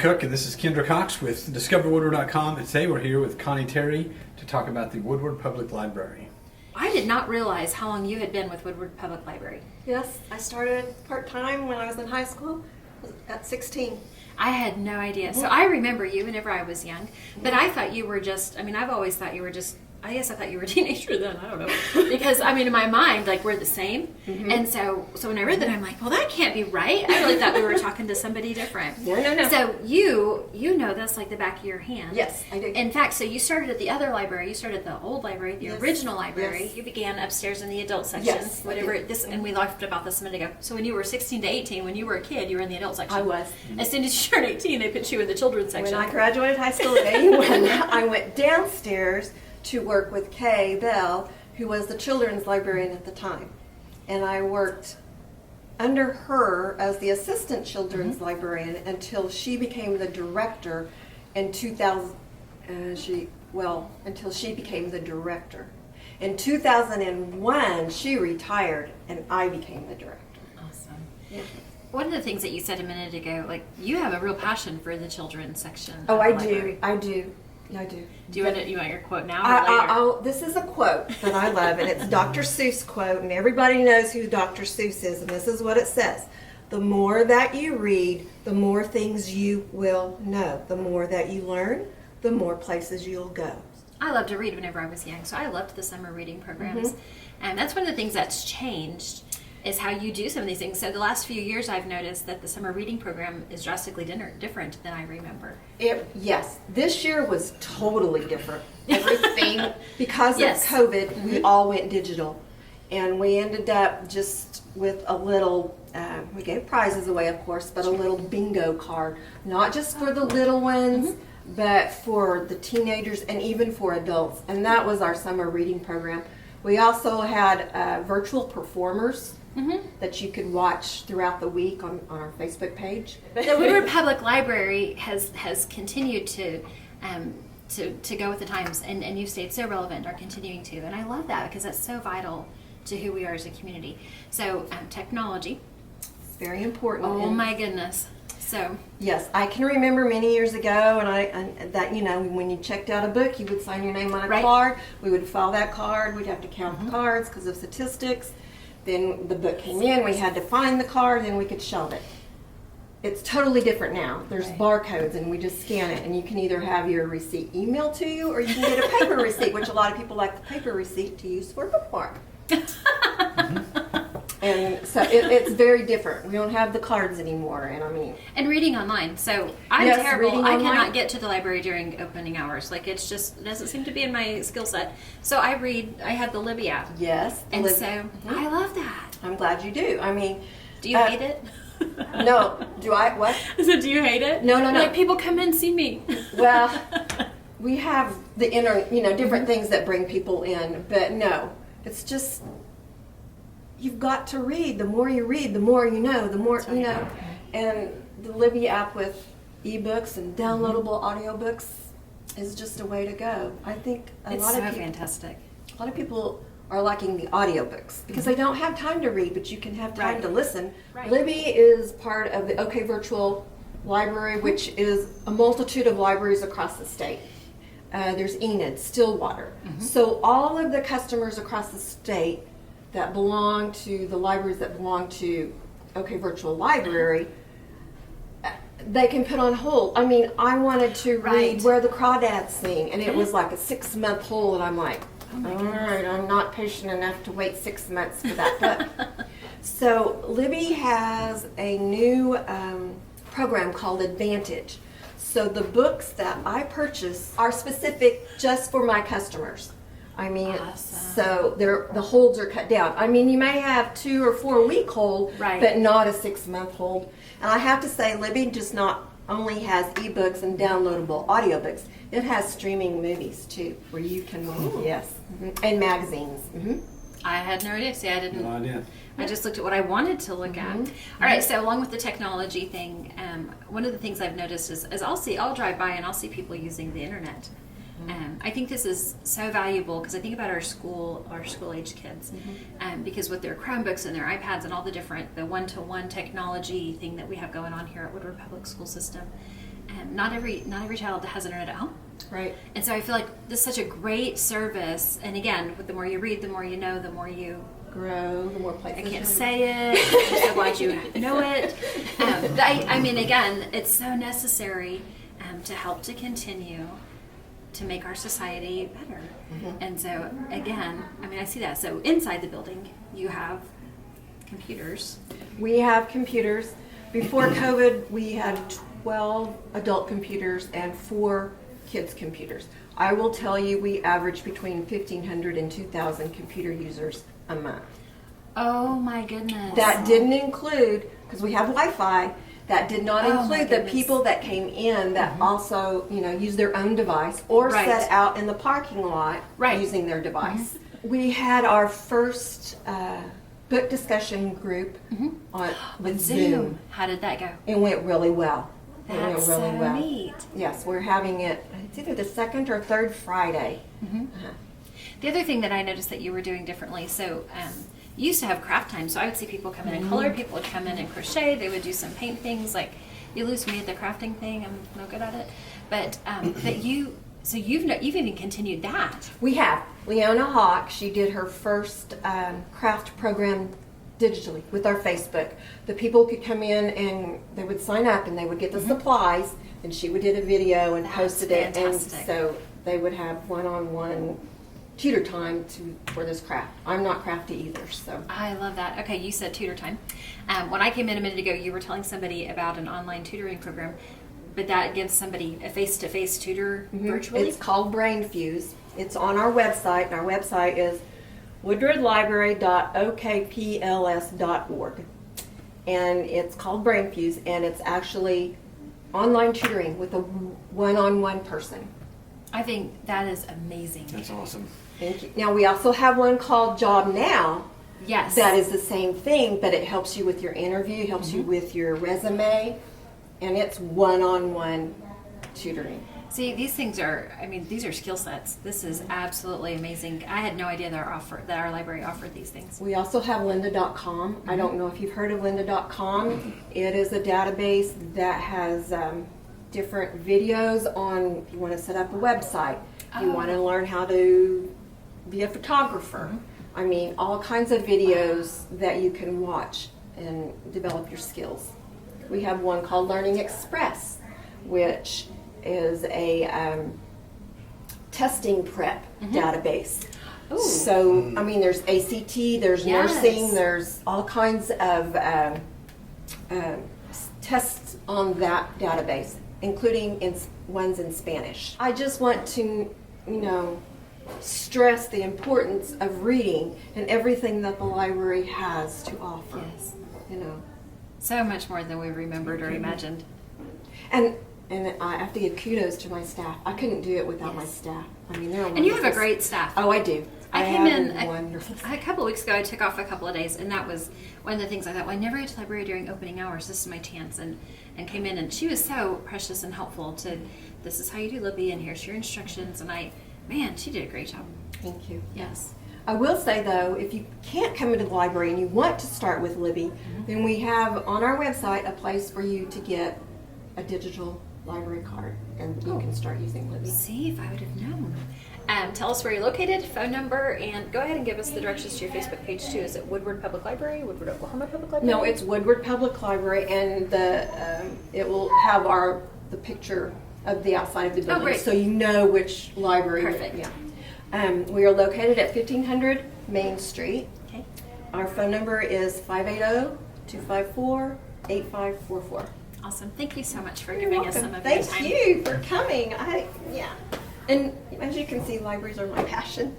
Cook, and this is Kendra Cox with DiscoverWoodward.com, and today we're here with Connie Terry to talk about the Woodward Public Library. I did not realize how long you had been with Woodward Public Library. Yes, I started part-time when I was in high school at 16. I had no idea. So I remember you whenever I was young, but I thought you were just, I've always thought you were just, I guess I thought you were a teenager then, I don't know. Because, in my mind, we're the same. And so when I read that, I'm like, well, that can't be right. I really thought we were talking to somebody different. No. So you know this like the back of your hand. Yes, I do. In fact, so you started at the other library. You started at the old library, the original library. Yes. You began upstairs in the adult section. Yes, Whatever this, and we laughed about this a minute ago. So when you were 16 to 18, when you were a kid, you were in the adult section. I was. As soon as you turned 18, they put you in the children's section. When I graduated high school at 81, I went downstairs to work with Kay Bell, who was the children's librarian at the time. And I worked under her as the assistant children's librarian until she became the director in 2000. Until she became the director. In 2001, she retired, and I became the director. Awesome. Yeah. One of the things that you said a minute ago, you have a real passion for the children's section. Oh, of the I library. do. Do you want your quote now or later? This is a quote that I love, and it's Dr. Seuss quote, and everybody knows who Dr. Seuss is, and this is what it says. The more that you read, the more things you will know. The more that you learn, the more places you'll go. I loved to read whenever I was young, so I loved the summer reading programs. And that's one of the things that's changed is how you do some of these things. So the last few years I've noticed that the summer reading program is drastically different than I remember. Yes, this year was totally different. Everything, because Yes. of COVID, we all went digital. And we ended up just with a little, we gave prizes away, of course, but a little bingo card. Not just for the little ones, but for the teenagers and even for adults. And that was our summer reading program. We also had virtual performers that you could watch throughout the week on our Facebook page. The Woodward Public Library has continued to go with the times, and you've stayed so relevant, are continuing to, and I love that because that's so vital to who we are as a community. So technology. It's very important. Oh my goodness. So yes, I can remember many years ago, and that when you checked out a book, you would sign your name on a card. We would file that card. We'd have to count the cards because of statistics. Then the book came in. We had to find the card, and we could shelve it. It's totally different now. There's barcodes, and we just scan it, and you can either have your receipt emailed to you, or you can get a paper receipt, which a lot of people like the paper receipt to use for bookmark. And so it's very different. We don't have the cards anymore, and reading online. So I'm Yes, terrible. reading I online. cannot get to the library during opening hours. It doesn't seem to be in my skill set. So I have the Libby app. Yes. And so I love that. I'm glad you do. Do you hate it? No. Do I? What? So do you hate it? No. People come in, see me. Well, we have the different things that bring people in, but no, it's just you've got to read. The more you read, the more you know. The more you know. And the Libby app with ebooks and downloadable audiobooks is just a way to go. I think It's fantastic. A lot of people are liking the audiobooks because they don't have time to read, but you can have time to listen. Right. Libby is part of the OK Virtual Library, which is a multitude of libraries across the state. There's Enid, Stillwater. So all of the customers across the state that belong to the libraries that belong to OK Virtual Library, they can put on hold. I wanted to read Where the Crawdads Sing, and it was like a 6-month hold, and I'm like, all right, I'm not patient enough to wait 6 months for that book. So Libby has a new program called Advantage. So the books that I purchase are specific just for my customers. Awesome. So the holds are cut down. You may have 2 or 4 week hold, but not a 6-month hold. And I have to say, Libby just not only has ebooks and downloadable audiobooks, it has streaming movies too, where you can and magazines. I had no idea. See, I didn't. No idea. I just looked at what I wanted to look at. All right, so along with the technology thing, one of the things I've noticed is I'll drive by and I'll see people using the internet. I think this is so valuable because I think about our school age kids, because with their Chromebooks and their iPads and all the one-to-one technology thing that we have going on here at Woodward Public School System, not every child has internet at home. Right. And so I feel like this is such a great service. And again, the more you read, the more you know, the more you Grow, the more places. I can't say it. I'm so glad you know it. I mean, again, it's so necessary to help to continue to make our society better. And so, again, I mean, I see that. So inside the building, you have computers. We have computers. Before COVID, we had 12 adult computers and 4 kids' computers. I will tell you, we average between 1,500 and 2,000 computer users a month. Oh my goodness. That didn't include, because we have Wi-Fi, that did not Oh, my include the goodness. people that came in that also, use their own device or Right. sat out in the parking lot Right. using their device. We had our first book discussion group with Zoom. How did that go? It went really well. It went That's really so well. neat. Yes, we're having it. It's either the second or third Friday. The other thing that I noticed that you were doing differently, so you used to have craft time, so I would see people come in and color, people would come in and crochet, they would do some paint things, like you lose me at the crafting thing, I'm no good at it, but you've even continued that. We have. Leona Hawk, she did her first craft program digitally with our Facebook. The people could come in and they would sign up and they would get the supplies, and she would did a video and That's posted it, fantastic. and so they would have one-on-one tutor time for this craft. I'm not crafty either, so. I love that. Okay, you said tutor time. When I came in a minute ago, you were telling somebody about an online tutoring program, but that gives somebody a face-to-face tutor virtually? It's called Brain Fuse. It's on our website, and our website is woodwardlibrary.okpls.org. And it's called Brain Fuse, and it's actually online tutoring with a one-on-one person. I think that is amazing. That's awesome. Thank you. Now, we also have one called Job Now. Yes. That is the same thing, but it helps you with your interview, helps you with your resume, and it's one-on-one tutoring. See, these things are, these are skill sets. This is absolutely amazing. I had no idea that our library offered these things. We also have lynda.com. I don't know if you've heard of lynda.com. It is a database that has different videos on if you want to set up a website, if you want to learn how to be a photographer. I mean, all kinds of videos that you can watch and develop your skills. We have one called Learning Express, which is a testing prep database. Ooh. So, there's ACT, there's Yes. nursing, there's all kinds of tests on that database, including ones in Spanish. I just want to, stress the importance of reading and everything that the library has to offer. Yes. So much more than we remembered or imagined. And I have to give kudos to my staff. I couldn't do it without my staff. They're wonderful. And you have a great staff. Oh, I do. I came in wonderful. a couple of weeks ago. I took off a couple of days, and that was one of the things I thought, well, I never go to the library during opening hours. This is my chance. And came in, and she was so precious and helpful to, this is how you do Libby, and here's your instructions. And she did a great job. Thank you. Yes. I will say, though, if you can't come into the library and you want to start with Libby, then we have on our website a place for you to get a digital library card, and you can start using Libby. See, if I would have known. Tell us where you're located, phone number, and go ahead and give us the directions to your Facebook page, too. Is it Woodward Public Library, Woodward, Oklahoma Public Library? No, it's Woodward Public Library, and it will have the picture of the outside of the building, great. so you know which library. Perfect. Yeah. We are located at 1500 Main Street. Okay. Our phone number is 580-254-8544. Awesome. Thank you so much for You're giving us welcome. some of your time. Thank you for coming. And as you can see, libraries are my passion.